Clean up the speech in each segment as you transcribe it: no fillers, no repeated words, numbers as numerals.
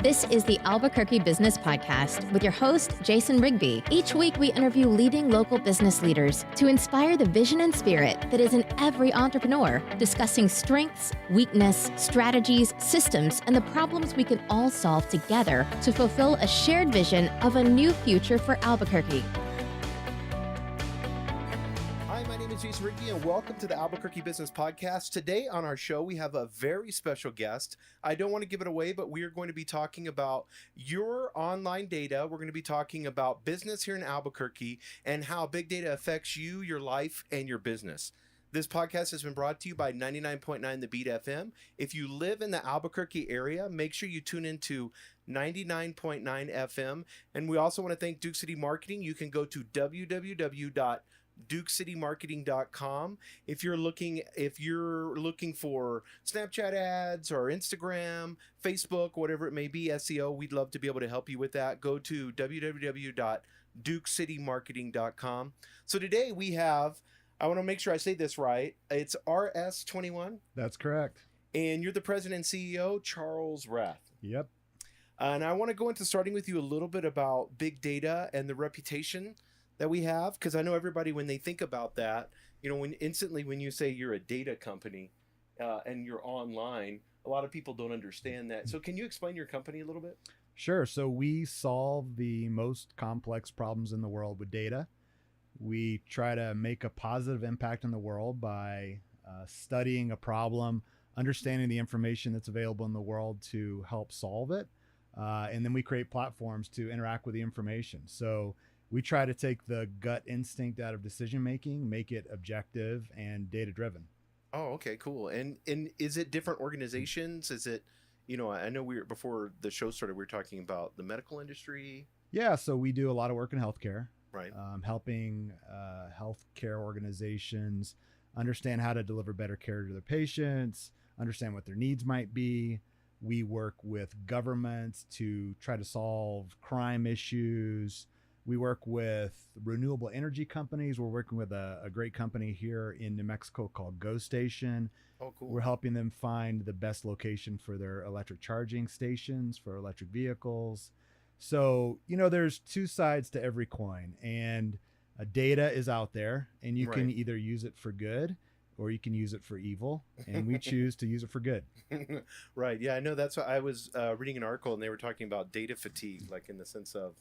This is the Albuquerque Business Podcast with your host, Jason Rigby. Each week, we interview leading local business leaders to inspire the vision and spirit that is in every entrepreneur, discussing strengths, weakness, strategies, systems, and the problems we can all solve together to fulfill a shared vision of a new future for Albuquerque. Hi, my name is Jason Rigby, and welcome to the Albuquerque Business Podcast. Today on our show, we have a very special guest. I don't want to give it away, but we are going to be talking about your online data. We're going to be talking about business here in Albuquerque and how big data affects you, your life, and your business. This podcast has been brought to you by 99.9 The Beat FM. If you live in the Albuquerque area, make sure you tune into 99.9 FM. And we also want to thank Duke City Marketing. You can go to www.dukecitymarketing.com. If you're looking for Snapchat ads or Instagram, Facebook, whatever it may be, SEO, we'd love to be able to help you with that. Go to www.dukecitymarketing.com. So today we have, I want to make sure I say this right, it's RS21. That's correct. And you're the president and CEO, Charles Rath. Yep. And I want to go into starting with you a little bit about big data and the reputation that we have, because I know everybody, when they think about that, when you say you're a data company and you're online, a lot of people don't understand that. So can you explain your company a little bit? Sure. So we solve the most complex problems in the world with data. We try to make a positive impact in the world by studying a problem, understanding the information that's available in the world to help solve it. And then we create platforms to interact with the information. So we try to take the gut instinct out of decision making, make it objective and data driven. Oh, okay, cool. And is it different organizations? Is it, I know before the show started, we were talking about the medical industry. Yeah, so we do a lot of work in healthcare, right? Helping healthcare organizations understand how to deliver better care to their patients, understand what their needs might be. We work with governments to try to solve crime issues. We work with renewable energy companies. We're working with a great company here in New Mexico called GoStation. Oh, cool. We're helping them find the best location for their electric charging stations for electric vehicles. So, there's two sides to every coin, and data is out there, and you can either use it for good or you can use it for evil, and we choose to use it for good. Right. Yeah, I know. That's what I was reading an article, and they were talking about data fatigue, like in the sense of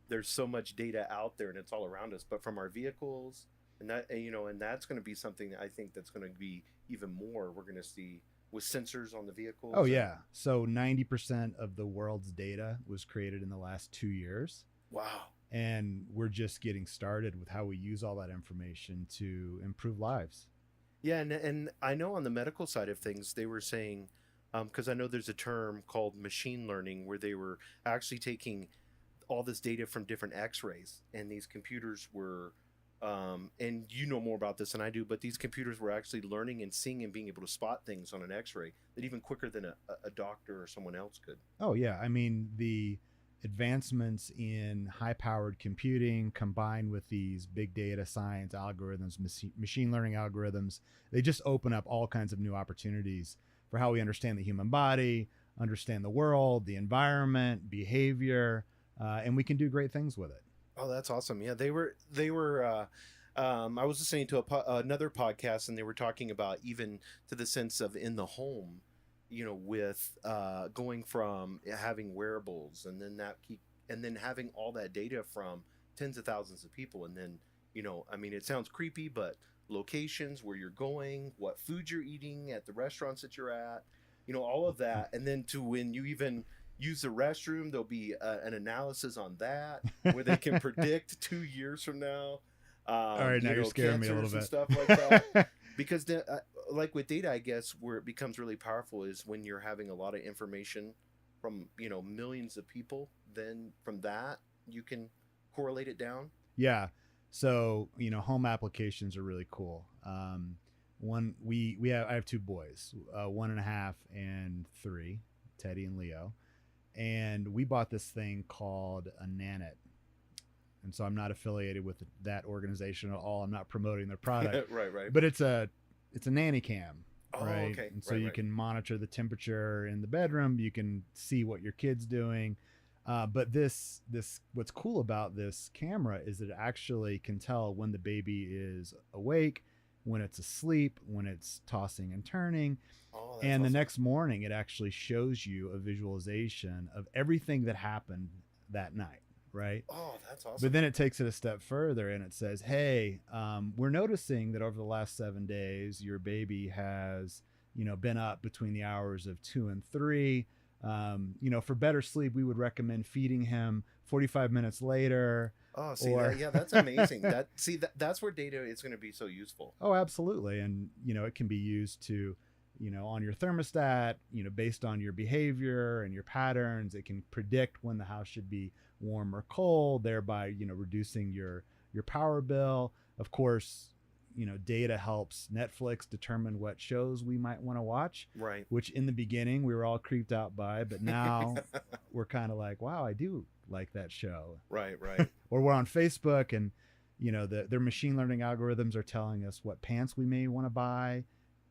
there's so much data out there and it's all around us, but from our vehicles and that, and that's going to be something that I think that's going to be even more we're going to see with sensors on the vehicles. Oh yeah. So 90% of the world's data was created in the last 2 years. Wow. And we're just getting started with how we use all that information to improve lives. Yeah. And I know on the medical side of things, they were saying, because I know there's a term called machine learning where they were actually taking all this data from different x-rays, and these computers were and you know more about this than I do, but these computers were actually learning and seeing and being able to spot things on an x-ray that even quicker than a doctor or someone else could. Oh yeah. I mean, the advancements in high-powered computing combined with these big data science algorithms, machine learning algorithms, they just open up all kinds of new opportunities for how we understand the human body, understand the world, the environment, behavior, and we can do great things with it. Oh, that's awesome. Yeah, they were. I was listening to another podcast, and they were talking about even to the sense of in the home, with going from having wearables and then having all that data from tens of thousands of people, and then it sounds creepy, but locations where you're going, what food you're eating at the restaurants that you're at, all of that, and then to when you even use the restroom, there'll be an analysis on that where they can predict 2 years from now. All right, now you're scaring me a little bit. And stuff like that. Because like with data, I guess where it becomes really powerful is when you're having a lot of information from millions of people. Then from that you can correlate it down. Yeah. So home applications are really cool. I have two boys, 1.5 and 3, Teddy and Leo. And we bought this thing called a Nanit. And so I'm not affiliated with that organization at all. I'm not promoting their product. Right. But it's a nanny cam. Oh, right? okay. And so Right, you right. can monitor the temperature in the bedroom. You can see what your kid's doing. But this what's cool about this camera is that it actually can tell when the baby is awake, when it's asleep, when it's tossing and turning. Oh, that's And the awesome. next morning, it actually shows you a visualization of everything that happened that night, right? Oh, that's But awesome. then it takes it a step further and it says, hey, we're noticing that over the last 7 days, your baby has, been up between the hours of 2 and 3. For better sleep, we would recommend feeding him 45 minutes later. Oh, see Or that? Yeah, that's amazing. That's where data is going to be so useful. Oh, absolutely. And, it can be used to, on your thermostat, based on your behavior and your patterns, it can predict when the house should be warm or cold, thereby, reducing your power bill. Of course, data helps Netflix determine what shows we might want to watch, Right. which in the beginning we were all creeped out by, but now we're kind of like, wow, I do like that show. Right, right. Or we're on Facebook and, their machine learning algorithms are telling us what pants we may want to buy.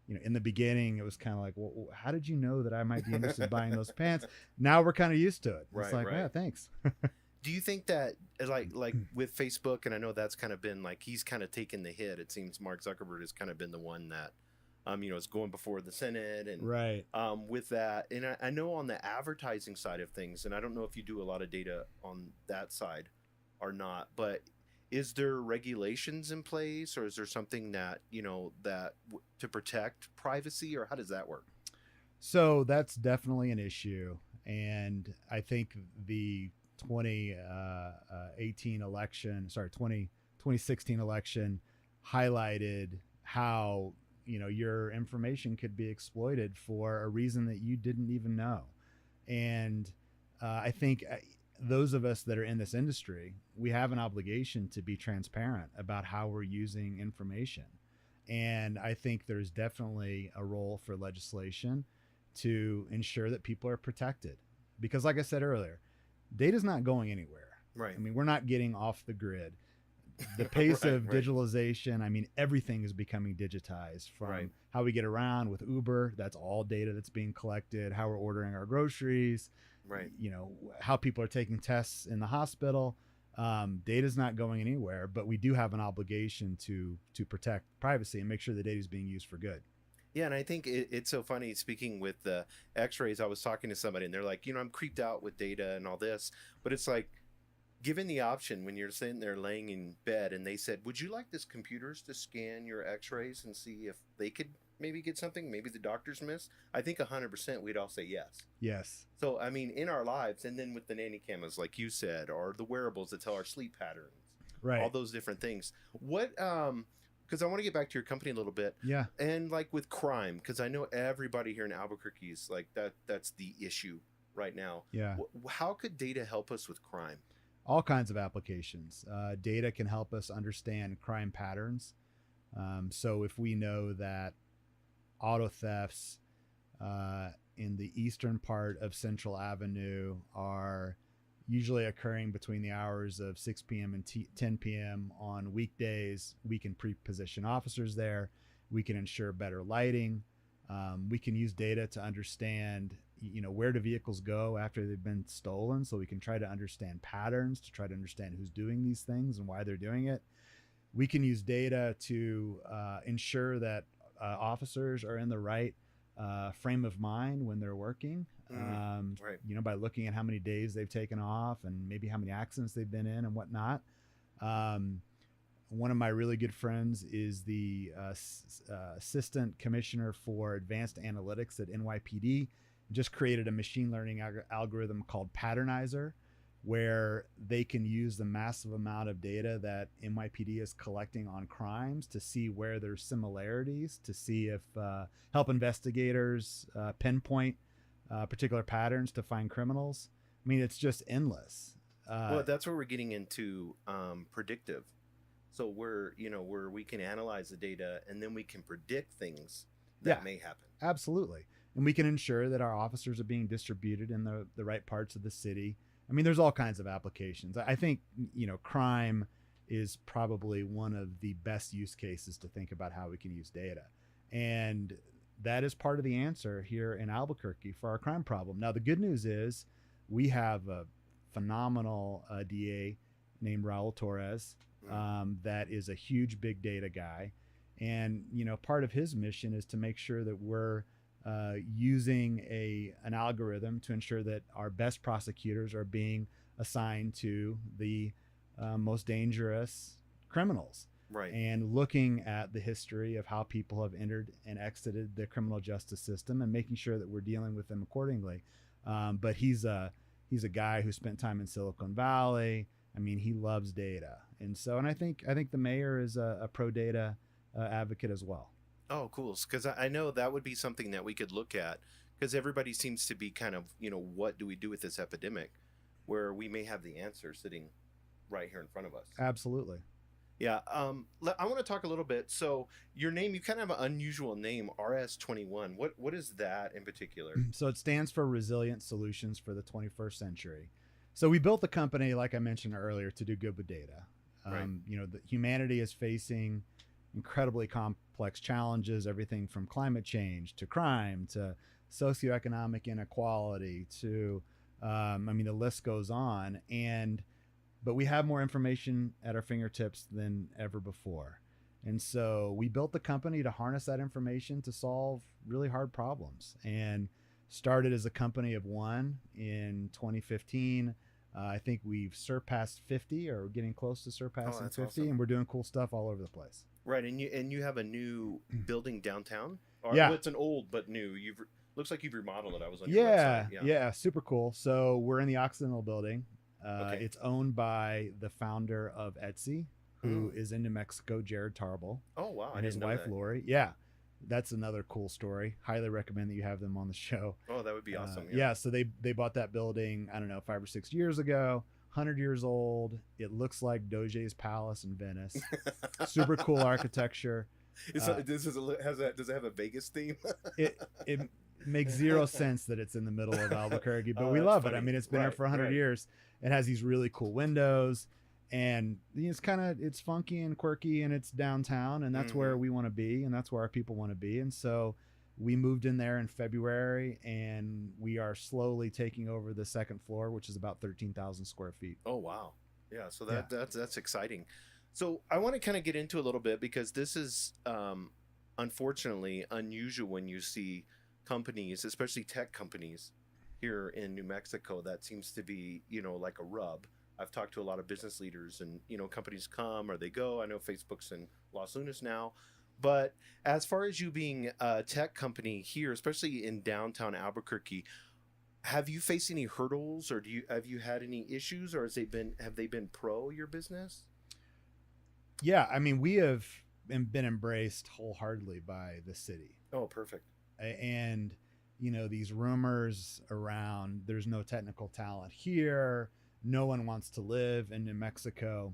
In the beginning, it was kind of like, well, how did you know that I might be interested in buying those pants? Now we're kind of used to it. Right, It's like, right. yeah, thanks. Do you think that like with Facebook, and I know that's kind of been like he's kind of taken the hit. It seems Mark Zuckerberg has kind of been the one that is going before the Senate and Right. with that. And I know on the advertising side of things, and I don't know if you do a lot of data on that side or not, but is there regulations in place, or is there something that to protect privacy, or how does that work? So that's definitely an issue. And I think the 2018 election, 2016 election highlighted how, your information could be exploited for a reason that you didn't even know. And I think those of us that are in this industry, we have an obligation to be transparent about how we're using information. And I think there's definitely a role for legislation to ensure that people are protected. Because like I said earlier, data's not going anywhere. Right. I mean, we're not getting off the grid. The pace Right, of right. digitalization, I mean, everything is becoming digitized, from Right. how we get around with Uber. That's all data that's being collected, how we're ordering our groceries, Right. how people are taking tests in the hospital. Data's not going anywhere, but we do have an obligation to protect privacy and make sure the data is being used for good. Yeah, and I think it's so funny. Speaking with the X-rays, I was talking to somebody, and they're like, I'm creeped out with data and all this, but it's like, given the option when you're sitting there laying in bed, and they said, "Would you like this computers to scan your X-rays and see if they could maybe get something, maybe the doctors missed?" I think 100% we'd all say yes. Yes. So I mean, in our lives, and then with the nanny cameras, like you said, or the wearables that tell our sleep patterns, Right. all those different things. What because I want to get back to your company a little bit. Yeah. And like with crime, because I know everybody here in Albuquerque is like that's the issue right now. Yeah. How could data help us with crime? All kinds of applications. Data can help us understand crime patterns. So if we know that auto thefts in the eastern part of Central Avenue are usually occurring between the hours of 6 p.m. and 10 p.m. on weekdays, we can pre-position officers there. We can ensure better lighting. We can use data to understand, where do vehicles go after they've been stolen, so we can try to understand patterns, to try to understand who's doing these things and why they're doing it. We can use data to ensure that officers are in the right frame of mind when they're working. Right. By looking at how many days they've taken off and maybe how many accidents they've been in and whatnot. One of my really good friends is the assistant commissioner for advanced analytics at NYPD. Just created a machine learning algorithm called Patternizer, where they can use the massive amount of data that NYPD is collecting on crimes to see where there's similarities, to see if help investigators pinpoint particular patterns to find criminals. I mean, it's just endless. Well, that's where we're getting into predictive. So where we can analyze the data and then we can predict things that may happen. Absolutely. And we can ensure that our officers are being distributed in the right parts of the city. I mean, there's all kinds of applications. I think, crime is probably one of the best use cases to think about how we can use data. And that is part of the answer here in Albuquerque for our crime problem. Now, the good news is we have a phenomenal DA named Raul Torres that is a huge big data guy. And, part of his mission is to make sure that we're using an algorithm to ensure that our best prosecutors are being assigned to the most dangerous criminals. Right. And looking at the history of how people have entered and exited the criminal justice system and making sure that we're dealing with them accordingly. But he's a guy who spent time in Silicon Valley. I mean, he loves data. And I think the mayor is a pro data advocate as well. Oh, cool. Because I know that would be something that we could look at, because everybody seems to be kind of, what do we do with this epidemic, where we may have the answer sitting right here in front of us. Absolutely. Yeah. I want to talk a little bit. So your name, you kind of have an unusual name, RS21. What is that in particular? So it stands for Resilient Solutions for the 21st Century. So we built the company, like I mentioned earlier, to do good with data. Right. The humanity is facing incredibly complex challenges, everything from climate change to crime to socioeconomic inequality to, the list goes on. But we have more information at our fingertips than ever before. And so we built the company to harness that information to solve really hard problems, and started as a company of one in 2015. I think we've surpassed 50, or we're getting close to surpassing 50, awesome. And we're doing cool stuff all over the place. Right. And you have a new building downtown? Or, Yeah. Well, it's an old but new. Looks like you've remodeled it. I was on your website. Yeah, super cool. So we're in the Occidental building. Okay. It's owned by the founder of Etsy, who is in New Mexico, Jared Tarbell. Oh, wow. And his wife, Lori. Yeah, that's another cool story. Highly recommend that you have them on the show. Oh, that would be awesome. Yeah, so they bought that building, I don't know, 5 or 6 years ago, 100 years old. It looks like Doge's Palace in Venice. Super cool architecture. Does it have a Vegas theme? It makes zero sense that it's in the middle of Albuquerque, but Oh, we that's love funny. it. I mean, it's been there for 100 years. It has these really cool windows, and it's funky and quirky, and it's downtown, and that's where we want to be, and that's where our people want to be. And so we moved in there in February, and we are slowly taking over the second floor, which is about 13,000 square feet. Oh, wow. Yeah. So that's exciting. So I want to kind of get into a little bit, because this is unfortunately unusual when you see companies, especially tech companies here in New Mexico. That seems to be, like a rub. I've talked to a lot of business leaders, and, companies come or they go. I know Facebook's in Los Lunas now. But as far as you being a tech company here, especially in downtown Albuquerque, have you faced any hurdles, or have you had any issues, or have they been pro your business? Yeah, I mean, we have been embraced wholeheartedly by the city. Oh, perfect. And these rumors around there's no technical talent here, no one wants to live in New Mexico,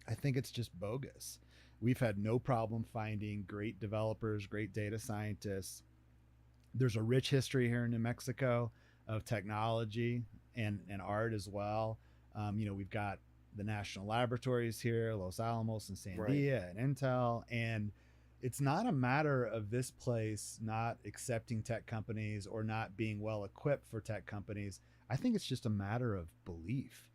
I think it's just bogus. We've had no problem finding great developers, great data scientists. There's a rich history here in New Mexico of technology and art as well. We've got the national laboratories here, Los Alamos and Sandia and Intel. And it's not a matter of this place not accepting tech companies or not being well equipped for tech companies. I think it's just a matter of belief.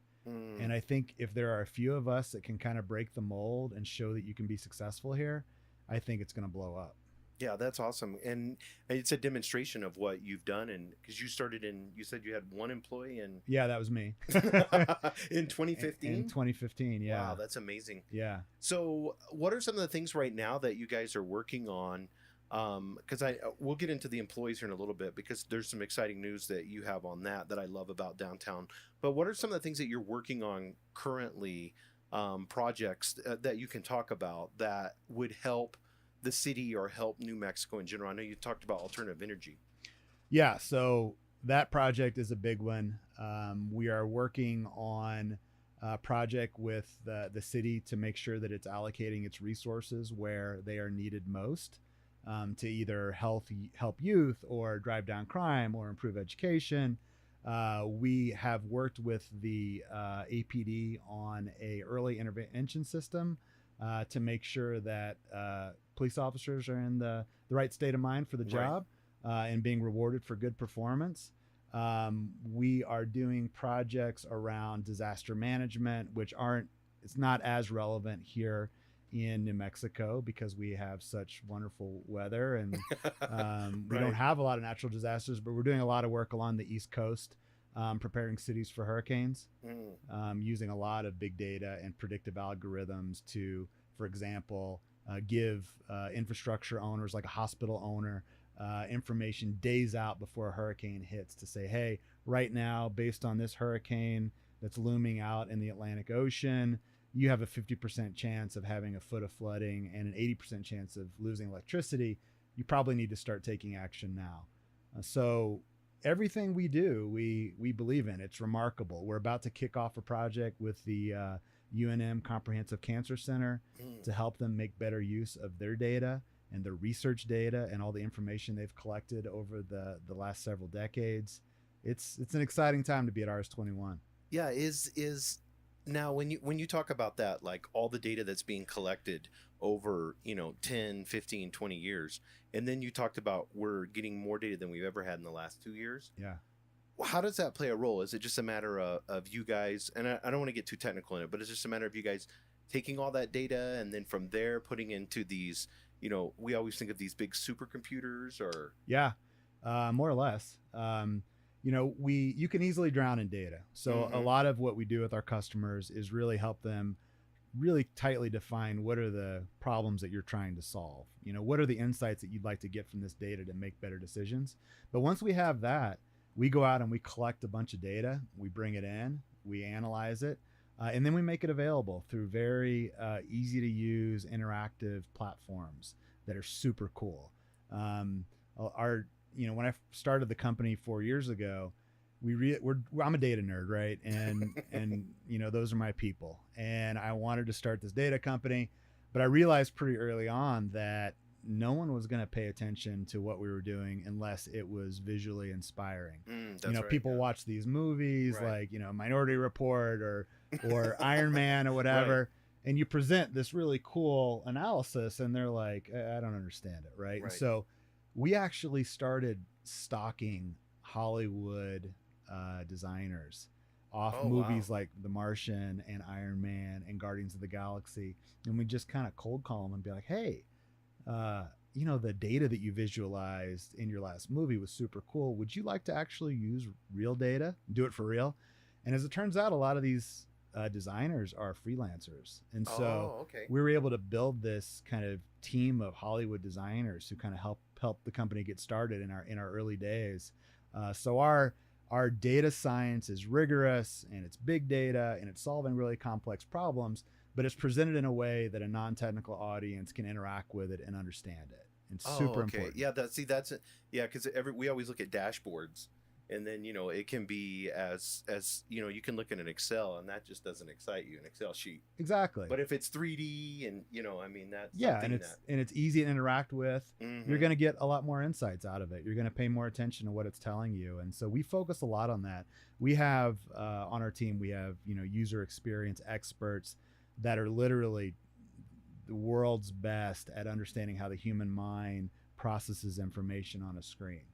And I think if there are a few of us that can kind of break the mold and show that you can be successful here, I think it's going to blow up. Yeah, that's awesome. And it's a demonstration of what you've done. And because you said you had one employee in... Yeah, that was me. In 2015? In 2015, yeah. Wow, that's amazing. Yeah. So what are some of the things right now that you guys are working on? Because we'll get into the employees here in a little bit, because there's some exciting news that you have on that I love about downtown. But what are some of the things that you're working on currently, projects that you can talk about that would help the city or help New Mexico in general? I know you talked about alternative energy. Yeah, so that project is a big one. We are working on a project with the city to make sure that it's allocating its resources where they are needed most, to either help youth or drive down crime or improve education. We have worked with the APD on a early intervention system to make sure that police officers are in the right state of mind for the job, and being rewarded for good performance. We are doing projects around disaster management, which it's not as relevant here in New Mexico because we have such wonderful weather, and we don't have a lot of natural disasters, but we're doing a lot of work along the East Coast, preparing cities for hurricanes, using a lot of big data and predictive algorithms to, for example, give infrastructure owners like a hospital owner information days out before a hurricane hits to say, hey, right now, based on this hurricane that's looming out in the Atlantic Ocean, you have a 50% chance of having a foot of flooding and an 80% chance of losing electricity. You probably need to start taking action now. So everything we do, we believe in. It's remarkable. We're about to kick off a project with the UNM Comprehensive Cancer Center to help them make better use of their data and their research data and all the information they've collected over the last several decades. It's an exciting time to be at RS21. Yeah, is now when you talk about that, like all the data that's being collected over 10, 15, 20 years, and then you talked about we're getting more data than we've ever had in the last 2 years. Yeah. Well, how does that play a role? Is it just a matter of you guys, and I don't want to get too technical in it, but it's just a matter of you guys taking all that data and then from there putting into these, we always think of these big supercomputers or... Yeah, more or less. You can easily drown in data. So a lot of what we do with our customers is really help them really tightly define what are the problems that you're trying to solve. What are the insights that you'd like to get from this data to make better decisions? But once we have that, we go out and we collect a bunch of data, we bring it in, we analyze it, and then we make it available through very easy to use interactive platforms that are super cool. When I started the company 4 years ago, I'm a data nerd, right? And those are my people. And I wanted to start this data company, but I realized pretty early on that no one was going to pay attention to what we were doing unless it was visually inspiring. People watch these movies like, Minority Report or Iron Man or whatever, and you present this really cool analysis and they're like, I don't understand it. Right. And so we actually started stocking Hollywood designers off movies like The Martian and Iron Man and Guardians of the Galaxy. And we just kind of cold call them and be like, hey, the data that you visualized in your last movie was super cool. Would you like to actually use real data, do it for real? And as it turns out, a lot of these designers are freelancers. And so we were able to build this kind of team of Hollywood designers who kind of help the company get started in our early days. So our data science is rigorous and it's big data and it's solving really complex problems, but it's presented in a way that a non-technical audience can interact with it and understand it. It's super important. Yeah, because we always look at dashboards, and then it can be as you can look at an Excel and that just doesn't excite you, an Excel sheet. Exactly. But if it's 3D and that's and it's easy to interact with, you're going to get a lot more insights out of it. You're going to pay more attention to what it's telling you, and so we focus a lot on that. We have on our team user experience experts that are literally the world's best at understanding how the human mind processes information on a screen.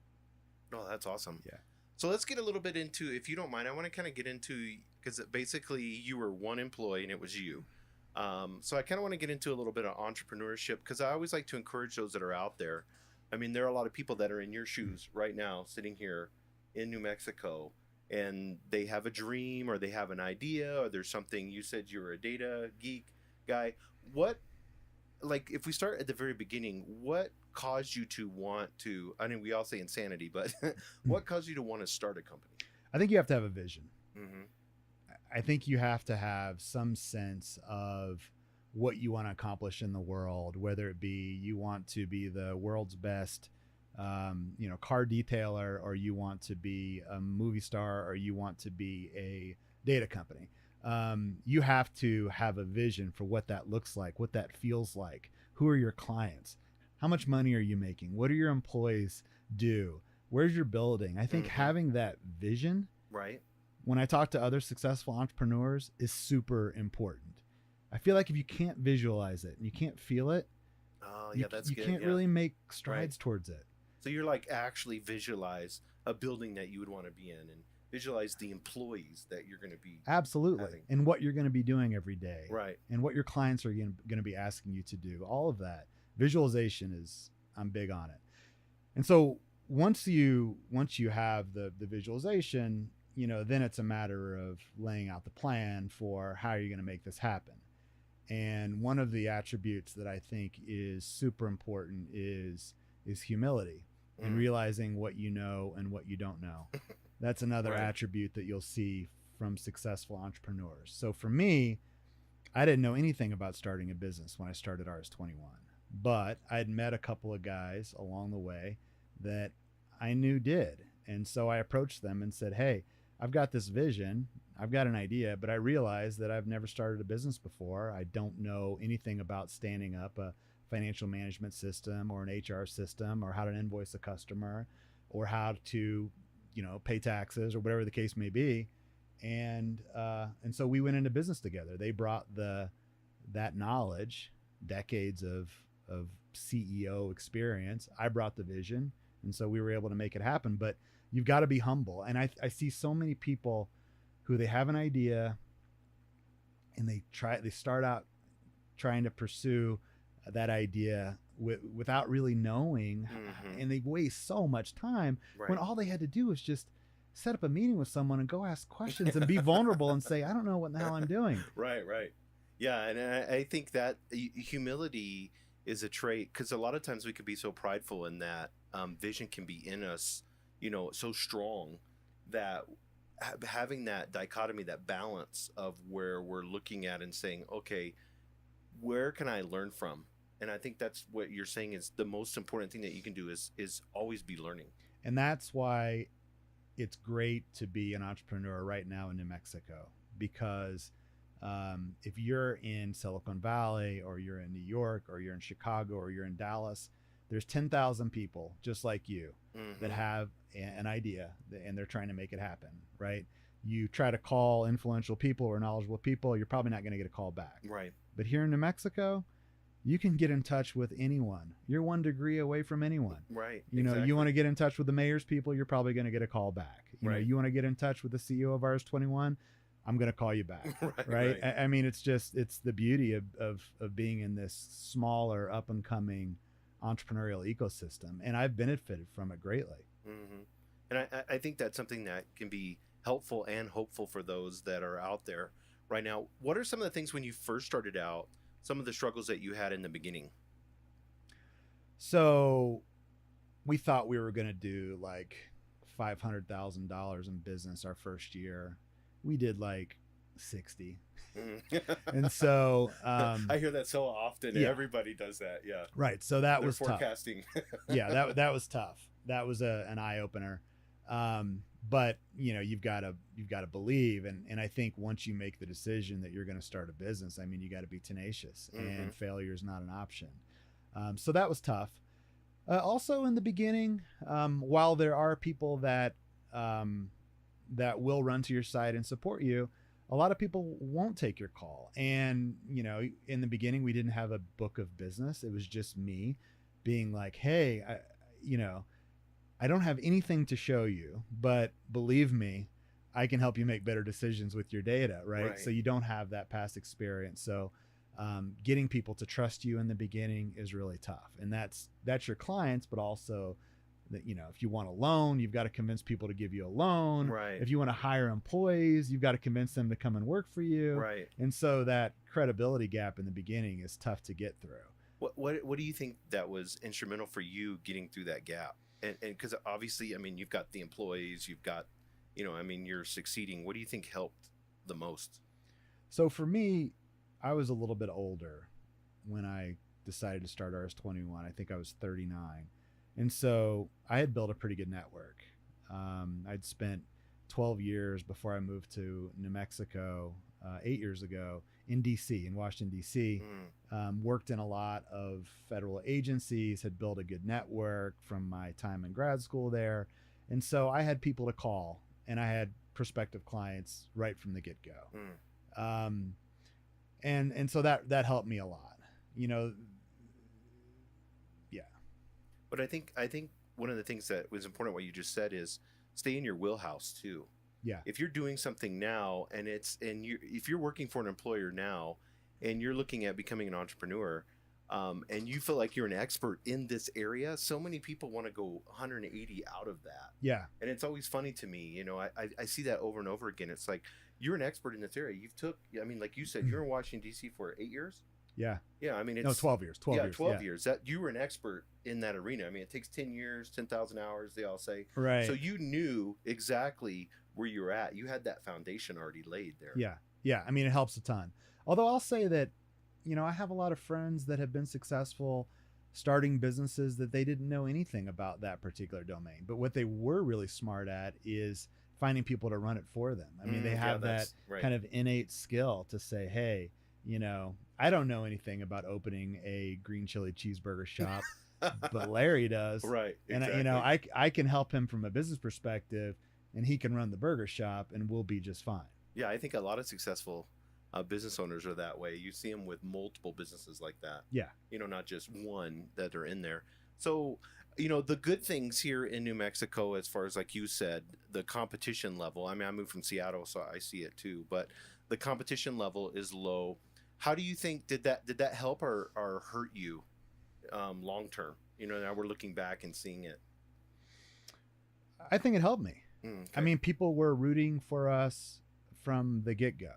Oh, that's awesome. Yeah. So let's get a little bit into, if you don't mind, I want to kind of get into, because basically you were one employee and it was you. So I kind of want to get into a little bit of entrepreneurship, because I always like to encourage those that are out there. I mean, there are a lot of people that are in your shoes right now, sitting here in New Mexico, and they have a dream or they have an idea, or there's something. You said you were a data geek guy. If we start at the very beginning, what caused you to want to, I mean, we all say insanity, but what caused you to want to start a company? I think you have to have a vision. I think you have to have some sense of what you want to accomplish in the world, whether it be you want to be the world's best car detailer, or you want to be a movie star, or you want to be a data company. You have to have a vision for what that looks like, what that feels like. Who are your clients? How much money are you making? What do your employees do? Where's your building? I think having that vision, when I talk to other successful entrepreneurs, is super important. I feel like if you can't visualize it and you can't feel it, Oh, yeah, that's You good. can't Yeah. really make strides towards it. So you're like actually visualize a building that you would want to be in and visualize the employees that you're going to be Absolutely. having. And what you're going to be doing every day. Right. And what your clients are going to be asking you to do. All of that. Visualization I'm big on it. And so once you have the visualization, then it's a matter of laying out the plan for how you're going to make this happen. And one of the attributes that I think is super important is humility and realizing what you know and what you don't know. That's another attribute that you'll see from successful entrepreneurs. So for me, I didn't know anything about starting a business when I started RS21, but I'd met a couple of guys along the way that I knew did. And so I approached them and said, hey, I've got this vision. I've got an idea, but I realize that I've never started a business before. I don't know anything about standing up a financial management system or an HR system or how to invoice a customer or how to, pay taxes or whatever the case may be. And so we went into business together. They brought that knowledge, decades of CEO experience. I brought the vision. And so we were able to make it happen, but you've got to be humble. And I see so many people who they have an idea and they start out trying to pursue that idea without really knowing, and they waste so much time when all they had to do was just set up a meeting with someone and go ask questions and be vulnerable and say, I don't know what the hell I'm doing. Right. Yeah. And I think that humility is a trait, because a lot of times we could be so prideful in that vision can be in us, so strong that having that dichotomy, that balance of where we're looking at and saying, okay, where can I learn from? And I think that's what you're saying is the most important thing that you can do is always be learning. And that's why it's great to be an entrepreneur right now in New Mexico, because if you're in Silicon Valley or you're in New York or you're in Chicago or you're in Dallas, there's 10,000 people just like you that have an idea and they're trying to make it happen, right? You try to call influential people or knowledgeable people, you're probably not going to get a call back. Right. But here in New Mexico, you can get in touch with anyone. You're 1 degree away from anyone. Right. You want to get in touch with the mayor's people, you're probably going to get a call back. You want to get in touch with the CEO of RS21, I'm going to call you back. right. I mean, it's the beauty of being in this smaller up and coming entrepreneurial ecosystem. And I've benefited from it greatly. And I think that's something that can be helpful and hopeful for those that are out there right now. What are some of the things when you first started out, some of the struggles that you had in the beginning? So we thought we were going to do like $500,000 in business our first year. We did like 60. And so I hear that so often. Yeah. Everybody does that. Yeah. Right. So that was forecasting. Tough. Yeah, that was tough. That was an eye opener. But you've got to believe. And I think once you make the decision that you're going to start a business, I mean, you got to be tenacious, and failure is not an option. So that was tough. Also in the beginning, while there are people that will run to your side and support you, a lot of people won't take your call. And, in the beginning, we didn't have a book of business. It was just me being like, hey, I don't have anything to show you, but believe me, I can help you make better decisions with your data, right? So you don't have that past experience. So getting people to trust you in the beginning is really tough. And that's your clients, but also that, if you want a loan, you've got to convince people to give you a loan. Right. If you want to hire employees, you've got to convince them to come and work for you. Right. And so that credibility gap in the beginning is tough to get through. What do you think that was instrumental for you getting through that gap? And because obviously, I mean, you've got the employees, you've got, you're succeeding. What do you think helped the most? So for me, I was a little bit older when I decided to start RS21. I think I was 39. And so I had built a pretty good network. I'd spent 12 years before I moved to New Mexico 8 years ago in DC, in Washington, DC. Worked in a lot of federal agencies, had built a good network from my time in grad school there. And so I had people to call, and I had prospective clients right from the get-go. And so that helped me a lot. But I think one of the things that was important, what you just said, is stay in your wheelhouse too. Yeah. If you're doing something now if you're working for an employer now and you're looking at becoming an entrepreneur, and you feel like you're an expert in this area, so many people want to go 180 out of that. Yeah. And it's always funny to me, you know, I see that over and over again. It's like, you're an expert in this area. Like you said, you're in Washington, D.C. for 8 years. Yeah. Yeah. I mean, it's 12 years. 12 years that you were an expert in that arena. I mean, it takes 10 years, 10,000 hours, they all say. Right. So you knew exactly where you were at. You had that foundation already laid there. Yeah. Yeah. I mean, it helps a ton. Although I'll say that, you know, I have a lot of friends that have been successful starting businesses that they didn't know anything about that particular domain. But what they were really smart at is finding people to run it for them. I mean, they have that kind of innate skill to say, hey, you know, I don't know anything about opening a green chili cheeseburger shop, but Larry does. Right. Exactly. And, you know, I can help him from a business perspective, and he can run the burger shop, and we'll be just fine. Yeah, I think a lot of successful business owners are that way. You see them with multiple businesses like that. Yeah. You know, not just one that are in there. So, you know, the good things here in New Mexico, as far as, like you said, the competition level. I mean, I moved from Seattle, so I see it too. But the competition level is low. How do you think, did that help or hurt you long term? You know, now we're looking back and seeing it. I think it helped me. Okay. I mean, people were rooting for us from the get-go.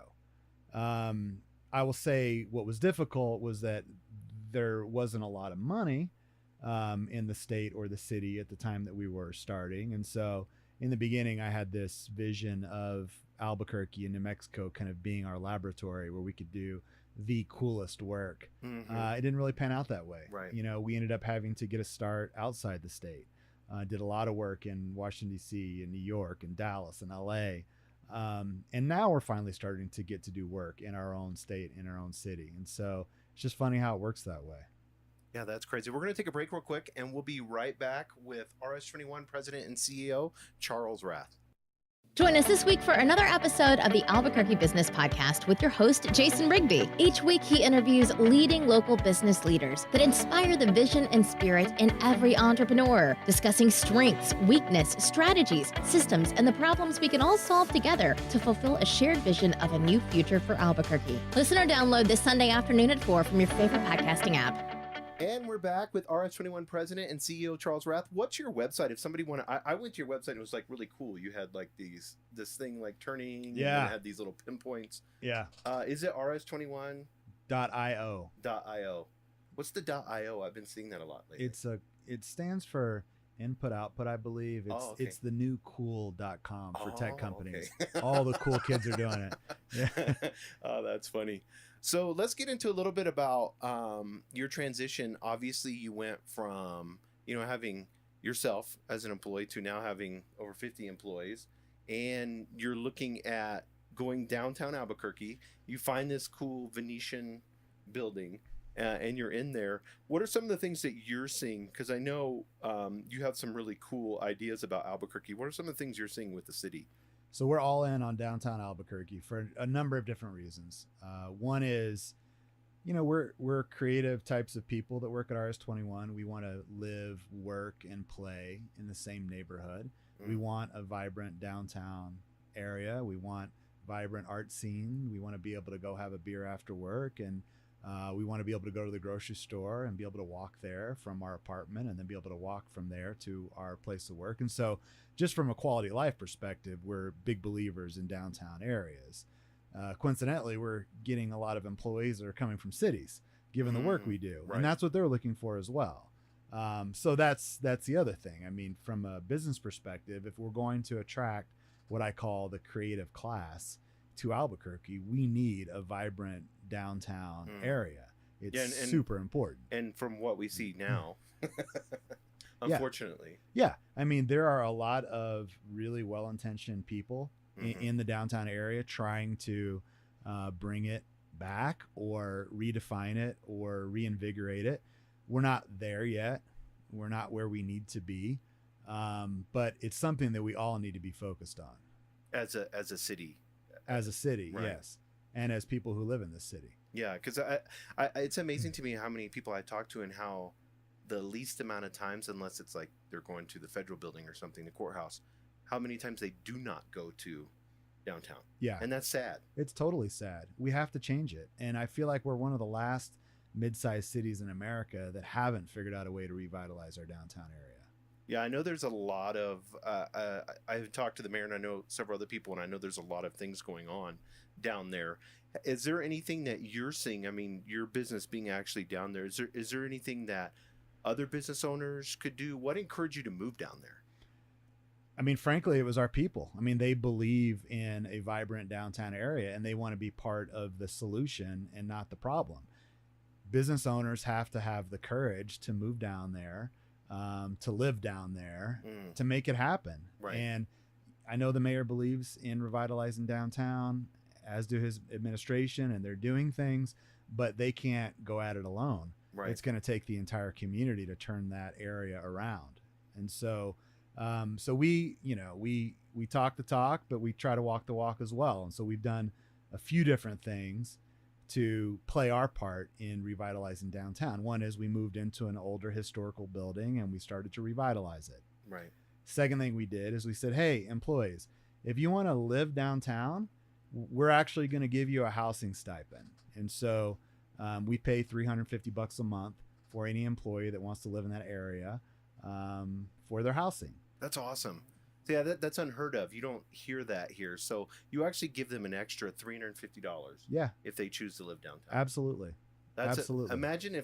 I will say what was difficult was that there wasn't a lot of money in the state or the city at the time that we were starting. And so in the beginning, I had this vision of Albuquerque and New Mexico kind of being our laboratory where we could do the coolest work. Mm-hmm. It didn't really pan out that way. Right. You know, we ended up having to get a start outside the state. Did a lot of work in Washington, D.C., and New York, and Dallas, and L.A., and now we're finally starting to get to do work in our own state, in our own city. And so it's just funny how it works that way. Yeah, that's crazy. We're going to take a break real quick, and we'll be right back with RS21 President and CEO, Charles Rath. Join us this week for another episode of the Albuquerque Business Podcast with your host, Jason Rigby. Each week, he interviews leading local business leaders that inspire the vision and spirit in every entrepreneur, discussing strengths, weakness, strategies, systems, and the problems we can all solve together to fulfill a shared vision of a new future for Albuquerque. Listen or download this Sunday afternoon at 4 from your favorite podcasting app. And we're back with RS21 President and CEO Charles Rath. What's your website? If somebody I went to your website and it was like really cool. You had like this thing like turning. Yeah. And it had these little pinpoints. Yeah. Is it RS21? .io. .io. What's the .io? I've been seeing that a lot lately. It stands for input output, I believe. It's the new cool.com for tech companies. Okay. All the cool kids are doing it. Yeah. Oh, that's funny. So let's get into a little bit about your transition. Obviously, you went from, you know, having yourself as an employee to now having over 50 employees, and you're looking at going downtown Albuquerque. You find this cool Venetian building, and you're in there. What are some of the things that you're seeing? Because I know you have some really cool ideas about Albuquerque. What are some of the things you're seeing with the city? So we're all in on downtown Albuquerque for a number of different reasons. One is, you know, we're creative types of people that work at RS21. We want to live, work, and play in the same neighborhood. We want a vibrant downtown area. We want vibrant art scene. We want to be able to go have a beer after work, and we want to be able to go to the grocery store and be able to walk there from our apartment and then be able to walk from there to our place of work. And so just from a quality of life perspective, we're big believers in downtown areas. Coincidentally, we're getting a lot of employees that are coming from cities, given the work we do. Right. And that's what they're looking for as well. So that's the other thing. I mean, from a business perspective, if we're going to attract what I call the creative class to Albuquerque, we need a vibrant downtown area. It's super important. And from what we see now, unfortunately. Yeah. I mean, there are a lot of really well-intentioned people in the downtown area trying to bring it back or redefine it or reinvigorate it. We're not there yet. We're not where we need to be. But it's something that we all need to be focused on. As a city. As a city, right. Yes. And as people who live in this city. Yeah, because it's amazing to me how many people I talk to and how the least amount of times, unless it's like they're going to the federal building or something, the courthouse, how many times they do not go to downtown. Yeah. And that's sad. It's totally sad. We have to change it. And I feel like we're one of the last mid-sized cities in America that haven't figured out a way to revitalize our downtown area. Yeah, I know there's a lot of, I've talked to the mayor and I know several other people, and I know there's a lot of things going on down there. Is there anything that you're seeing? I mean, your business being actually down there, is there anything that other business owners could do? What encouraged you to move down there? I mean, frankly, it was our people. I mean, they believe in a vibrant downtown area and they want to be part of the solution and not the problem. Business owners have to have the courage to move down there, to live down there, to make it happen. Right. And I know the mayor believes in revitalizing downtown, as do his administration, and they're doing things, but they can't go at it alone. Right. It's going to take the entire community to turn that area around. And so we talk the talk, but we try to walk the walk as well. And so we've done a few different things to play our part in revitalizing downtown. One is we moved into an older historical building and we started to revitalize it. Right. Second thing we did is we said, hey, employees, if you want to live downtown, we're actually going to give you a housing stipend. And so we pay $350 a month for any employee that wants to live in that area for their housing. That's awesome. Yeah, that's unheard of. You don't hear that here. So you actually give them an extra $350. Yeah. If they choose to live downtown. Absolutely. Absolutely. Imagine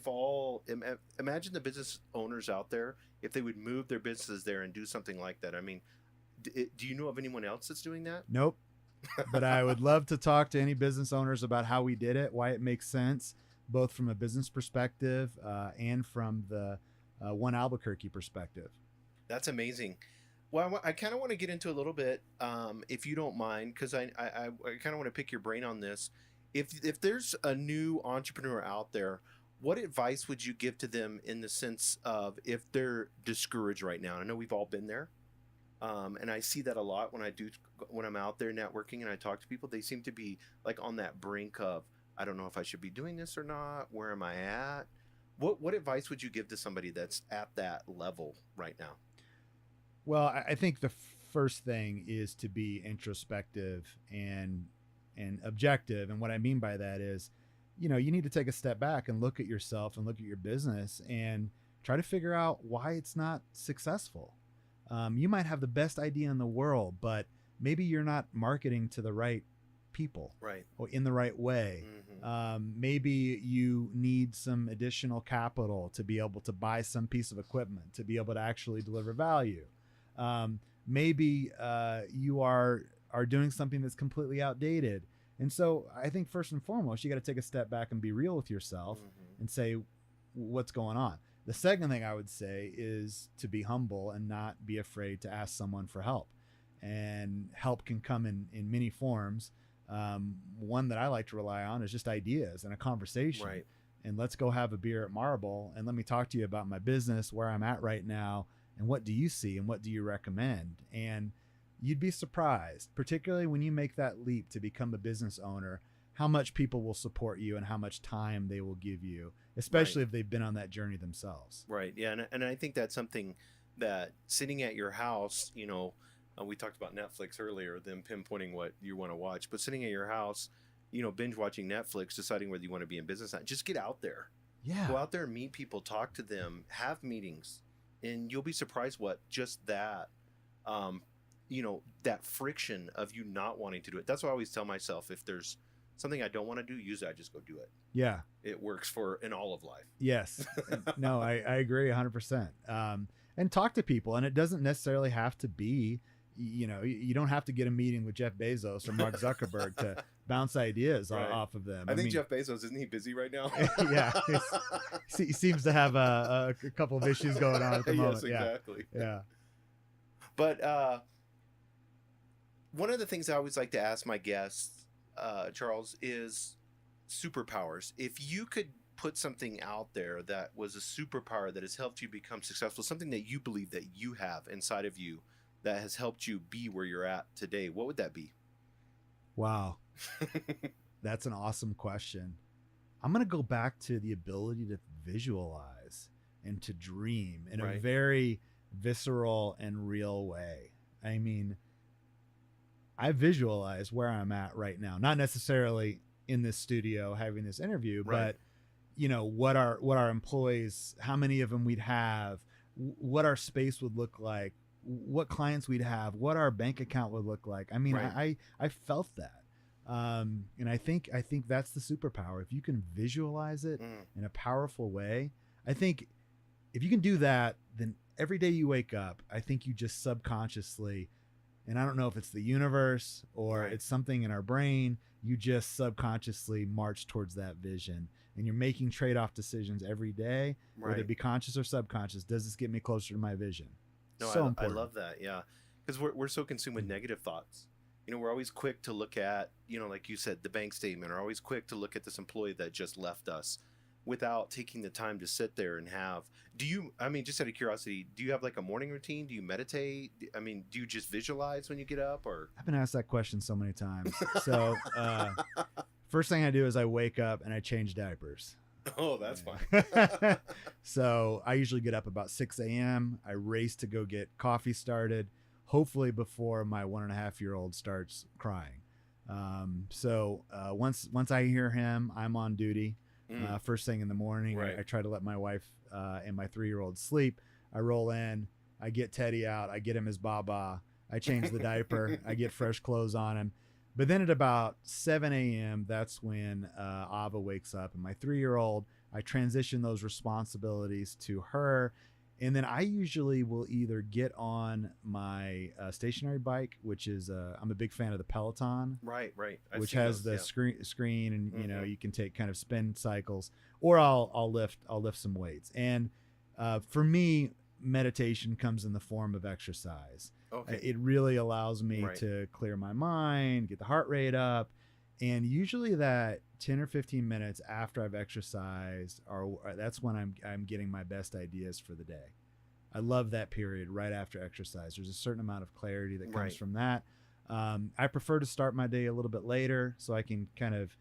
imagine the business owners out there, if they would move their businesses there and do something like that. I mean, do you know of anyone else that's doing that? Nope. But I would love to talk to any business owners about how we did it, why it makes sense, both from a business perspective and from the One Albuquerque perspective. That's amazing. Well, I kind of want to get into a little bit, if you don't mind, because I kind of want to pick your brain on this. If there's a new entrepreneur out there, what advice would you give to them in the sense of if they're discouraged right now? I know we've all been there, and I see that a lot when I'm out there networking and I talk to people. They seem to be like on that brink of, I don't know if I should be doing this or not. Where am I at? What advice would you give to somebody that's at that level right now? Well, I think the first thing is to be introspective and objective. And what I mean by that is, you need to take a step back and look at yourself and look at your business and try to figure out why it's not successful. You might have the best idea in the world, but maybe you're not marketing to the right people, right, or in the right way. Maybe you need some additional capital to be able to buy some piece of equipment to be able to actually deliver value. Maybe you are doing something that's completely outdated. And so I think first and foremost, you got to take a step back and be real with yourself and say, what's going on? The second thing I would say is to be humble and not be afraid to ask someone for help. And help can come in many forms. One that I like to rely on is just ideas and a conversation. Right. And let's go have a beer at Marble and let me talk to you about my business, where I'm at right now, and what do you see and what do you recommend? And you'd be surprised, particularly when you make that leap to become a business owner, how much people will support you and how much time they will give you, especially if they've been on that journey themselves. Right. Yeah. And I think that's something that sitting at your house, we talked about Netflix earlier, them pinpointing what you want to watch, but sitting at your house, binge watching Netflix, deciding whether you want to be in business or not, just get out there. Yeah. Go out there and meet people, talk to them, have meetings, and you'll be surprised what just that, that friction of you not wanting to do it. That's what I always tell myself. If there's something I don't want to do, usually I just go do it. Yeah. It works in all of life. Yes. No, I agree 100%. And talk to people. And it doesn't necessarily have to be, you don't have to get a meeting with Jeff Bezos or Mark Zuckerberg to bounce ideas off of them. I think Jeff Bezos, isn't he busy right now? Yeah. He seems to have a couple of issues going on at the moment. Yes, exactly. Yeah. But one of the things I always like to ask my guests, Charles, is superpowers. If you could put something out there that was a superpower that has helped you become successful, something that you believe that you have inside of you that has helped you be where you're at today, what would that be? Wow. That's an awesome question. I'm going to go back to the ability to visualize. and to dream in a Right. very visceral and real way. I mean, I visualize where I'm at right now, not necessarily in this studio having this interview, Right. but you know, what our employees, how many of them we'd have, what our space would look like, what clients we'd have, what our bank account would look like. I mean, Right. I felt that. And I think that's the superpower. If you can visualize it in a powerful way, I think if you can do that, then every day you wake up, I think you just subconsciously, and I don't know if it's the universe or Right. it's something in our brain, you just subconsciously march towards that vision, and you're making trade-off decisions every day, whether Right. it be conscious or subconscious. Does this get me closer to my vision? No, So I important. love that. Yeah. Because we're so consumed with negative thoughts. You know, we're always quick to look at, you know, like you said, the bank statement, or always quick to look at this employee that just left us without taking the time to sit there and have, I mean, just out of curiosity, do you have like a morning routine? Do you meditate? I mean, do you just visualize when you get up, or? I've been asked that question so many times. So first thing I do is I wake up and I change diapers. Oh, that's fine. So I usually get up about 6 a.m. I race to go get coffee started, hopefully before my 1.5-year-old starts crying. So once I hear him, I'm on duty. First thing in the morning, Right. I try to let my wife and my 3-year-old sleep. I roll in, I get Teddy out, I get him his baba, I change the diaper, I get fresh clothes on him. But then at about 7 a.m., that's when Ava wakes up, and my 3-year-old, I transition those responsibilities to her. And then I usually will either get on my stationary bike, which is I'm a big fan of the Peloton, Right. which has the screen, and you know, Mhm. you can take kind of spin cycles, or I'll lift some weights. And for me, meditation comes in the form of exercise. Okay. It really allows me Right. to clear my mind, get the heart rate up, and usually that 10 or 15 minutes after I've exercised, that's when I'm getting my best ideas for the day. I love that period right after exercise. There's a certain amount of clarity that comes Right. from that. I prefer to start my day a little bit later so I can kind of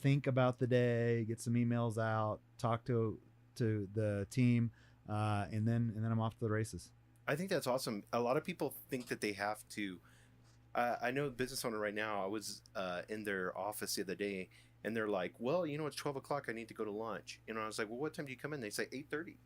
think about the day, get some emails out, talk to the team, and then I'm off to the races. I think that's awesome. A lot of people think that they have to. I know a business owner right now. I was in their office the other day, and they're like, "Well, you know, it's 12 o'clock. I need to go to lunch." You know, I was like, "Well, what time do you come in?" They say 8:30,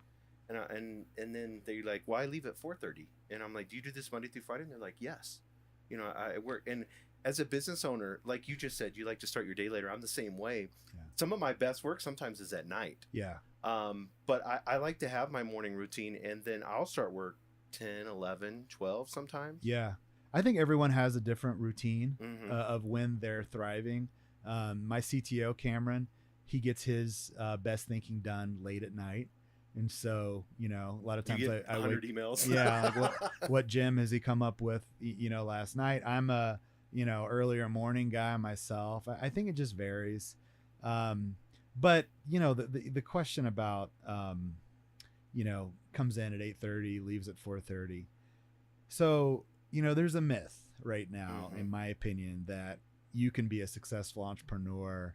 and then they're like, "Well, I leave at 4:30," and I'm like, "Do you do this Monday through Friday?" And they're like, "Yes." You know, I work, and as a business owner, like you just said, you like to start your day later. I'm the same way. Yeah. Some of my best work sometimes is at night. Yeah. But I like to have my morning routine, and then I'll start work 10, 11, 12 sometimes. Yeah. I think everyone has a different routine Mhm. of when they're thriving. My CTO, Cameron, he gets his best thinking done late at night. And so, you know, a lot of You times get I 100 wake, emails. yeah, like what gym has he come up with, you know, last night? I'm a, you know, earlier morning guy myself. I think it just varies. But, you know, the question about, you know, comes in at 8:30, leaves at 4:30. So, you know, there's a myth right now, in my opinion, that you can be a successful entrepreneur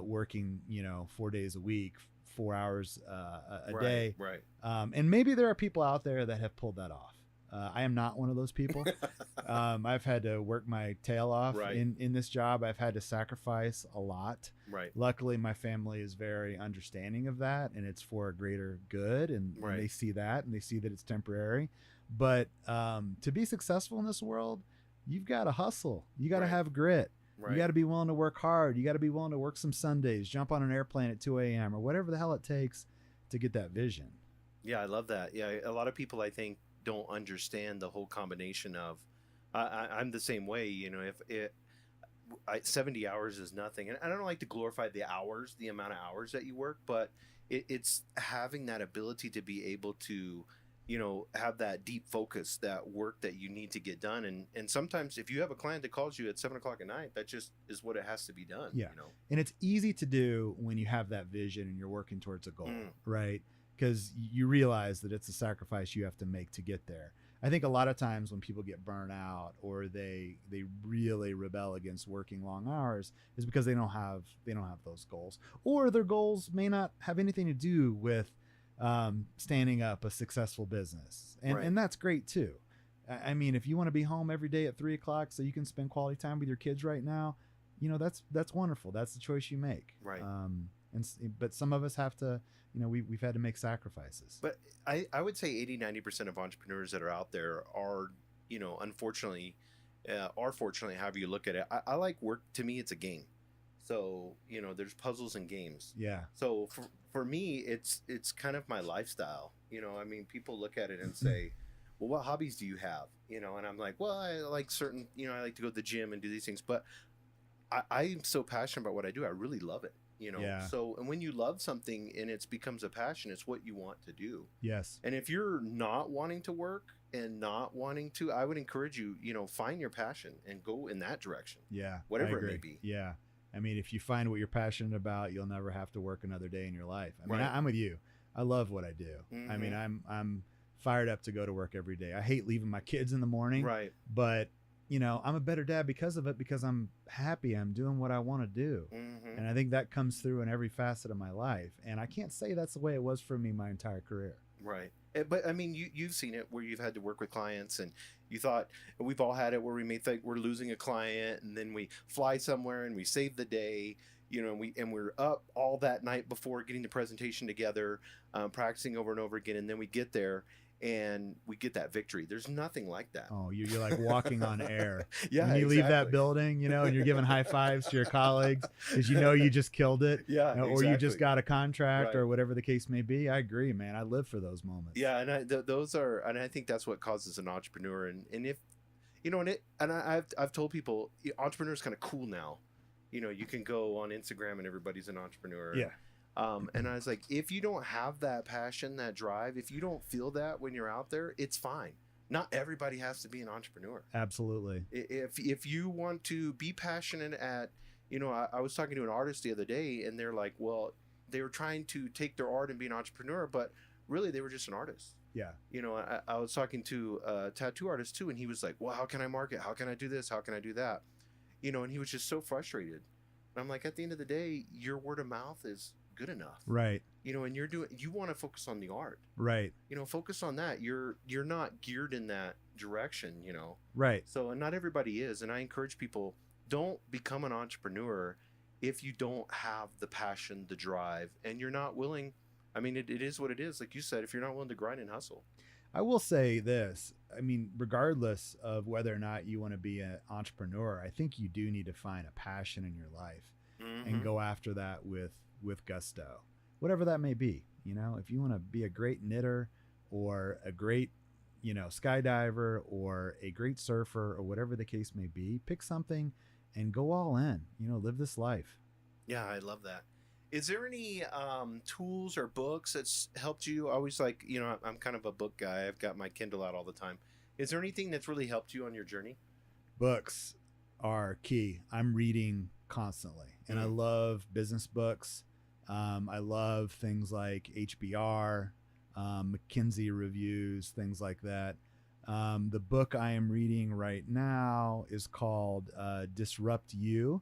working, you know, 4 days a week, 4 hours a day. Right. And maybe there are people out there that have pulled that off. I am not one of those people. I've had to work my tail off Right. in this job. I've had to sacrifice a lot. Right. Luckily, my family is very understanding of that, and it's for a greater good, and Right. they see that, and they see that it's temporary. But to be successful in this world, you've got to hustle. You got to Right. have grit. Right. You got to be willing to work hard. You got to be willing to work some Sundays, jump on an airplane at 2 a.m. or whatever the hell it takes to get that vision. Yeah, I love that. Yeah, a lot of people, I think, don't understand the whole combination of. I'm the same way. You know, if 70 hours is nothing, and I don't like to glorify the hours, the amount of hours that you work, but it's having that ability to be able to, you know, have that deep focus, that work that you need to get done. And sometimes if you have a client that calls you at 7 o'clock at night, that just is what it has to be done. Yeah. You know? And it's easy to do when you have that vision and you're working towards a goal, right? Because you realize that it's a sacrifice you have to make to get there. I think a lot of times when people get burnt out or they really rebel against working long hours is because they don't have those goals, or their goals may not have anything to do with standing up a successful business. And, Right. and that's great too. I mean, if you want to be home every day at 3:00 so you can spend quality time with your kids right now, that's wonderful. That's the choice you make. Right. But some of us have to, we've had to make sacrifices. But I would say 80-90% of entrepreneurs that are out there are, unfortunately, or fortunately, however you look at it. I like work. To me, it's a game. So, there's puzzles and games. Yeah. So for me, it's kind of my lifestyle. I mean, people look at it and say, well, what hobbies do you have? And I'm like, well, I like certain, I like to go to the gym and do these things, but I'm so passionate about what I do. I really love it. Yeah. So, and when you love something and it becomes a passion, it's what you want to do. Yes. And if you're not wanting to work and not wanting to, I would encourage you, find your passion and go in that direction. Yeah. Whatever it may be. Yeah. I mean, if you find what you're passionate about, you'll never have to work another day in your life. I mean, Right. I'm with you. I love what I do. Mm-hmm. I mean, I'm fired up to go to work every day. I hate leaving my kids in the morning, Right. but I'm a better dad because of it, because I'm happy. I'm doing what I want to do. Mm-hmm. And I think that comes through in every facet of my life. And I can't say that's the way it was for me my entire career. Right. But I mean, you've seen it where you've had to work with clients and you thought, and we've all had it where we may think we're losing a client and then we fly somewhere and we save the day, and we're up all that night before getting the presentation together, practicing over and over again. And then we get there and we get that victory. There's nothing like that. Oh, you're like walking on air. Yeah. When you leave that building, and you're giving high fives to your colleagues because you just killed it. Yeah. Or you just exactly. got a contract, Right. or whatever the case may be. I agree, man. I live for those moments. Yeah, and and I think that's what causes an entrepreneur. And if I've told people, entrepreneurs kind of cool now. You can go on Instagram and everybody's an entrepreneur. Yeah. And I was like, if you don't have that passion, that drive, if you don't feel that when you're out there, it's fine. Not everybody has to be an entrepreneur. Absolutely. If you want to be passionate at, I was talking to an artist the other day and they're like, well, they were trying to take their art and be an entrepreneur, but really they were just an artist. Yeah. I was talking to a tattoo artist too, and he was like, well, how can I market? How can I do this? How can I do that? And he was just so frustrated. And I'm like, at the end of the day, your word of mouth is good enough. Right. And you want to focus on the art. Right. Focus on that. You're not geared in that direction, Right. So, and not everybody is. And I encourage people, don't become an entrepreneur if you don't have the passion, the drive, and you're not willing. I mean, it is what it is. Like you said, if you're not willing to grind and hustle. I will say this. I mean, regardless of whether or not you want to be an entrepreneur, I think you do need to find a passion in your life and go after that with gusto, whatever that may be. If you want to be a great knitter or a great, skydiver or a great surfer or whatever the case may be, pick something and go all in, live this life. Yeah, I love that. Is there any tools or books that's helped you? I always like, I'm kind of a book guy. I've got my Kindle out all the time. Is there anything that's really helped you on your journey? Books are key. I'm reading constantly, and I love business books. I love things like HBR, McKinsey reviews, things like that. The book I am reading right now is called Disrupt You,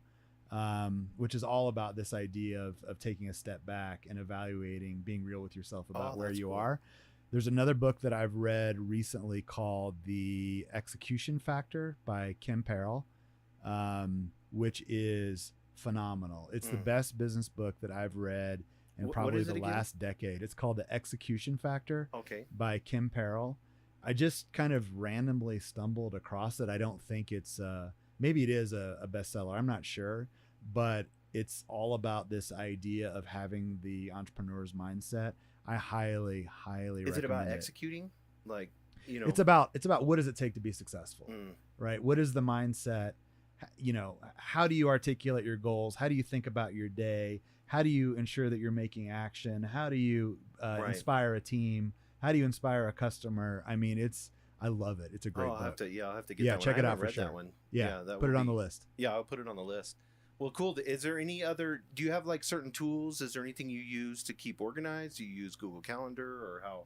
which is all about this idea of taking a step back and evaluating, being real with yourself about where you are. There's another book that I've read recently called The Execution Factor by Kim Perrell, which is phenomenal. It's the best business book that I've read in probably the last decade. It's called The Execution Factor by Kim Perrell. I just kind of randomly stumbled across it. I don't think it's maybe it is a bestseller. I'm not sure, but it's all about this idea of having the entrepreneur's mindset. I highly recommend it. Is it about executing? Like, it's about what does it take to be successful, right? What is the mindset? How do you articulate your goals? How do you think about your day? How do you ensure that you're making action? How do you inspire a team? How do you inspire a customer? I mean, I love it. It's a great book. I'll have to get that one. Check it out for read sure. That one. Yeah, that put it on the list. Yeah, I'll put it on the list. Well, cool. Is there any other, do you have like certain tools? Is there anything you use to keep organized? Do you use Google Calendar or how?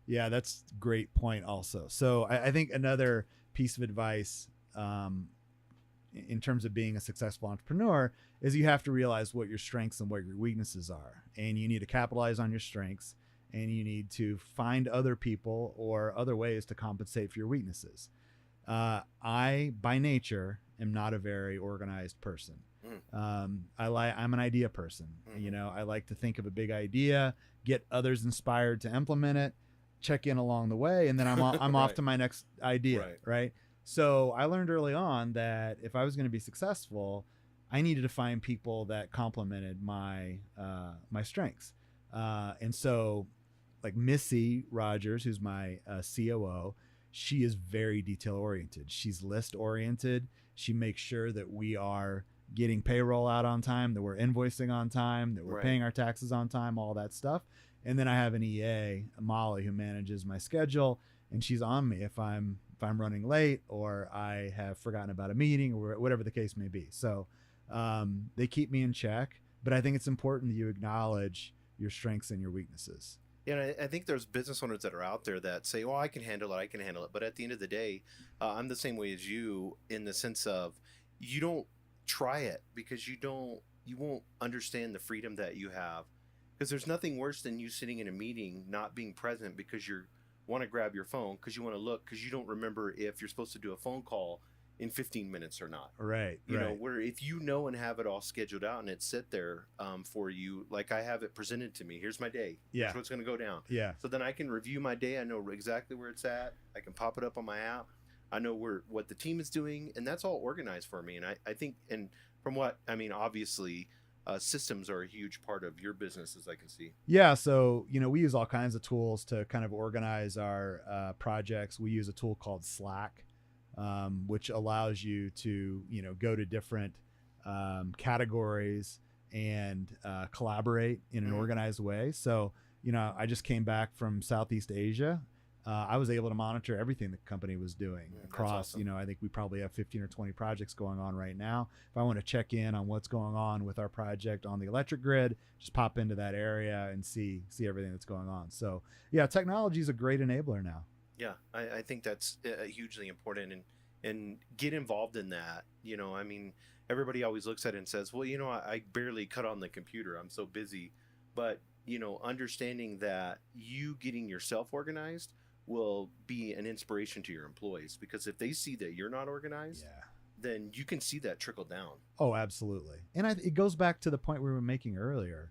Yeah, that's a great point also. So I think another piece of advice in terms of being a successful entrepreneur is you have to realize what your strengths and what your weaknesses are. And you need to capitalize on your strengths and you need to find other people or other ways to compensate for your weaknesses. I, by nature, am not a very organized person. I'm an idea person. I like to think of a big idea, get others inspired to implement it, check in along the way, and then I'm Right. off to my next idea. Right. So I learned early on that if I was going to be successful, I needed to find people that complemented my strengths. And so, like Missy Rogers, who's my COO, she is very detail oriented. She's list oriented. She makes sure that we are getting payroll out on time, that we're invoicing on time, that we're paying our taxes on time, all that stuff. And then I have an EA, Molly, who manages my schedule, and she's on me if I'm running late or I have forgotten about a meeting or whatever the case may be. So they keep me in check, but I think it's important that you acknowledge your strengths and your weaknesses. Yeah, and I think there's business owners that are out there that say, "Oh, I can handle it." But at the end of the day, I'm the same way as you in the sense of you don't try it because you won't understand the freedom that you have. Because there's nothing worse than you sitting in a meeting not being present because you want to grab your phone because you want to look because you don't remember if you're supposed to do a phone call in 15 minutes or not. Right. You know, where if you know and have it all scheduled out and it's sit there for you, like I have it presented to me. Here's my day. Yeah. Here's what's going to go down. Yeah. So then I can review my day. I know exactly where it's at. I can pop it up on my app. I know what the team is doing, and that's all organized for me. And I think, and from what I mean, obviously, systems are a huge part of your business, as I can see. Yeah. So, we use all kinds of tools to kind of organize our projects. We use a tool called Slack, which allows you to, go to different categories and collaborate in an organized way. So, I just came back from Southeast Asia. I was able to monitor everything the company was doing across, awesome. I think we probably have 15 or 20 projects going on right now. If I want to check in on what's going on with our project on the electric grid, just pop into that area and see everything that's going on. So yeah, technology is a great enabler now. Yeah, I think that's hugely important, and get involved in that. I mean, everybody always looks at it and says, well, I barely cut on the computer. I'm so busy. But, understanding that you getting yourself organized will be an inspiration to your employees, because if they see that you're not organized, then you can see that trickle down. Oh, absolutely. And it goes back to the point we were making earlier.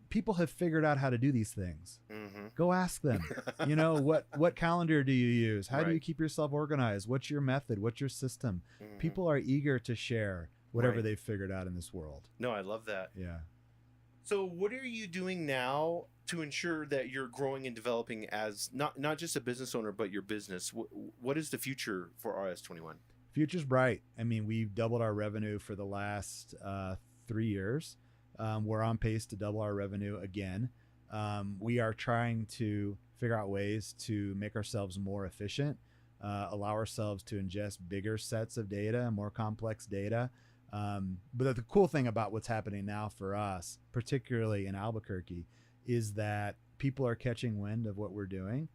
People have figured out how to do these things. Go ask them. What calendar do you use? How do you keep yourself organized? What's your method? What's your system? People are eager to share whatever they've figured out in this world. No, I love that. Yeah. So what are you doing now to ensure that you're growing and developing as not just a business owner, but your business? What is the future for RS21? Future's bright. I mean, we've doubled our revenue for the last 3 years. We're on pace to double our revenue again. We are trying to figure out ways to make ourselves more efficient, allow ourselves to ingest bigger sets of data, more complex data. But the cool thing about what's happening now for us, particularly in Albuquerque, is that people are catching wind of what we're doing,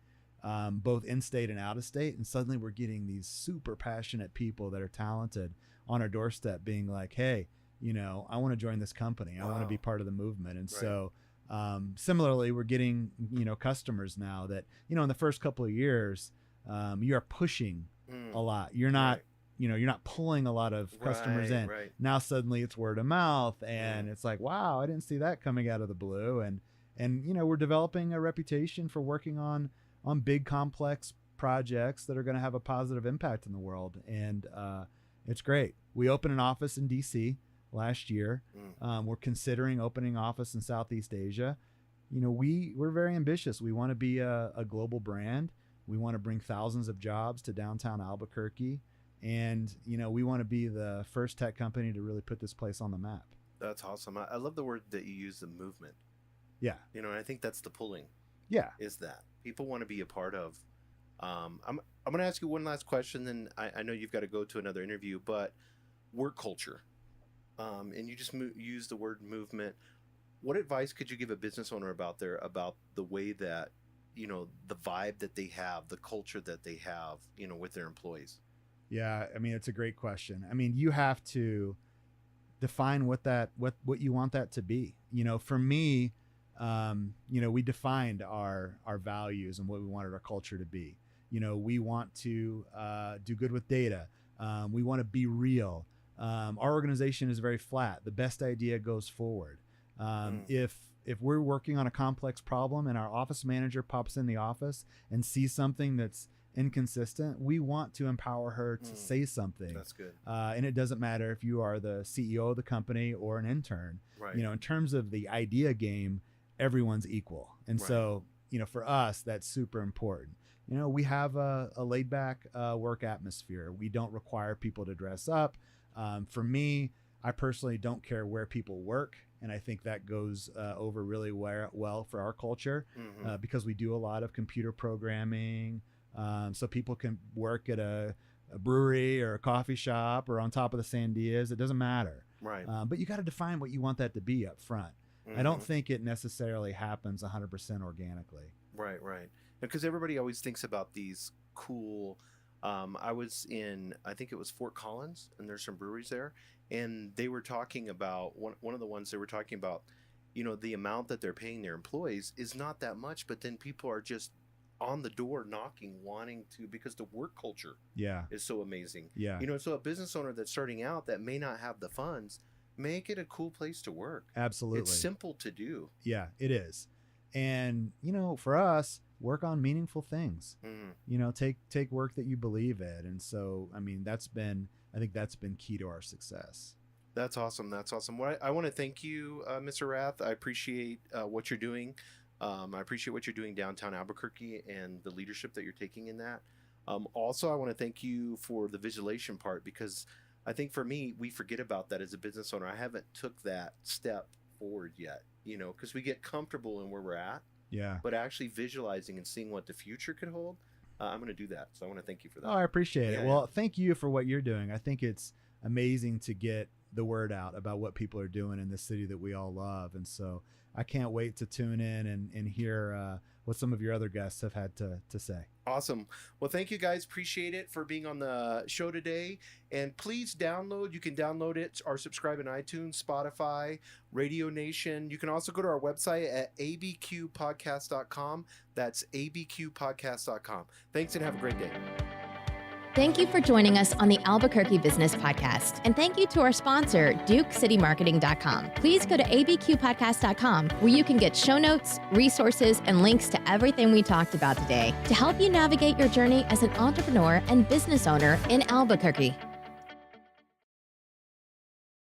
both in state and out of state. And suddenly we're getting these super passionate people that are talented on our doorstep being like, hey, I want to join this company. I want to be part of the movement. And so similarly, we're getting, customers now that, in the first couple of years, you are pushing a lot. You're not, you're not pulling a lot of customers in. Now suddenly it's word of mouth, and it's like, wow, I didn't see that coming out of the blue. And we're developing a reputation for working on big, complex projects that are going to have a positive impact in the world. And it's great. We opened an office in DC last year. We're considering opening office in Southeast Asia. We're very ambitious. We want to be a global brand. We want to bring thousands of jobs to downtown Albuquerque. And, we want to be the first tech company to really put this place on the map. That's awesome. I love the word that you use, the movement. Yeah. And I think that's the pulling. Yeah. Is that people want to be a part of. I'm going to ask you one last question, then I know you've got to go to another interview, but work culture. And you just use the word movement. What advice could you give a business owner about the way that, the vibe that they have, the culture that they have, with their employees? Yeah. I mean, it's a great question. I mean, you have to define what you want that to be. For me, we defined our values and what we wanted our culture to be. We want to do good with data. We want to be real. Our organization is very flat. The best idea goes forward. If we're working on a complex problem and our office manager pops in the office and sees something that's inconsistent, we want to empower her to say something. That's good. And it doesn't matter if you are the CEO of the company or an intern. Right. In terms of the idea game, everyone's equal. And so, for us, that's super important. We have a laid back work atmosphere. We don't require people to dress up. For me, I personally don't care where people work. And I think that goes over really well for our culture because we do a lot of computer programming. So people can work at a brewery or a coffee shop or on top of the Sandias. It doesn't matter. Right. But you got to define what you want that to be up front. I don't think it necessarily happens 100% organically. Right. Because everybody always thinks about these cool. I was in, I think it was Fort Collins, and there's some breweries there, and they were talking about one of the ones they were talking about. The amount that they're paying their employees is not that much, but then people are just on the door knocking, wanting to, because the work culture is so amazing. Yeah. So a business owner that's starting out that may not have the funds, make it a cool place to work. Absolutely. It's simple to do. Yeah, it is. And, for us, work on meaningful things. Take work that you believe in. And so, I think that's been key to our success. That's awesome. Well, I want to thank you, Mr. Rath. I appreciate what you're doing. I appreciate what you're doing downtown Albuquerque and the leadership that you're taking in that. Also, I want to thank you for the visualization part, because I think for me, we forget about that as a business owner. I haven't took that step forward yet, because we get comfortable in where we're at. Yeah. But actually visualizing and seeing what the future could hold, I'm going to do that. So I want to thank you for that. Oh, I appreciate it. Well, thank you for what you're doing. I think it's amazing to get the word out about what people are doing in this city that we all love. And so I can't wait to tune in and hear what some of your other guests have had to say. Awesome. Well, thank you guys. Appreciate it for being on the show today. And please download. You can download it or subscribe in iTunes, Spotify, Radio Nation. You can also go to our website at abqpodcast.com. That's abqpodcast.com. Thanks and have a great day. Thank you for joining us on the Albuquerque Business Podcast. And thank you to our sponsor, DukeCityMarketing.com. Please go to abqpodcast.com, where you can get show notes, resources, and links to everything we talked about today to help you navigate your journey as an entrepreneur and business owner in Albuquerque.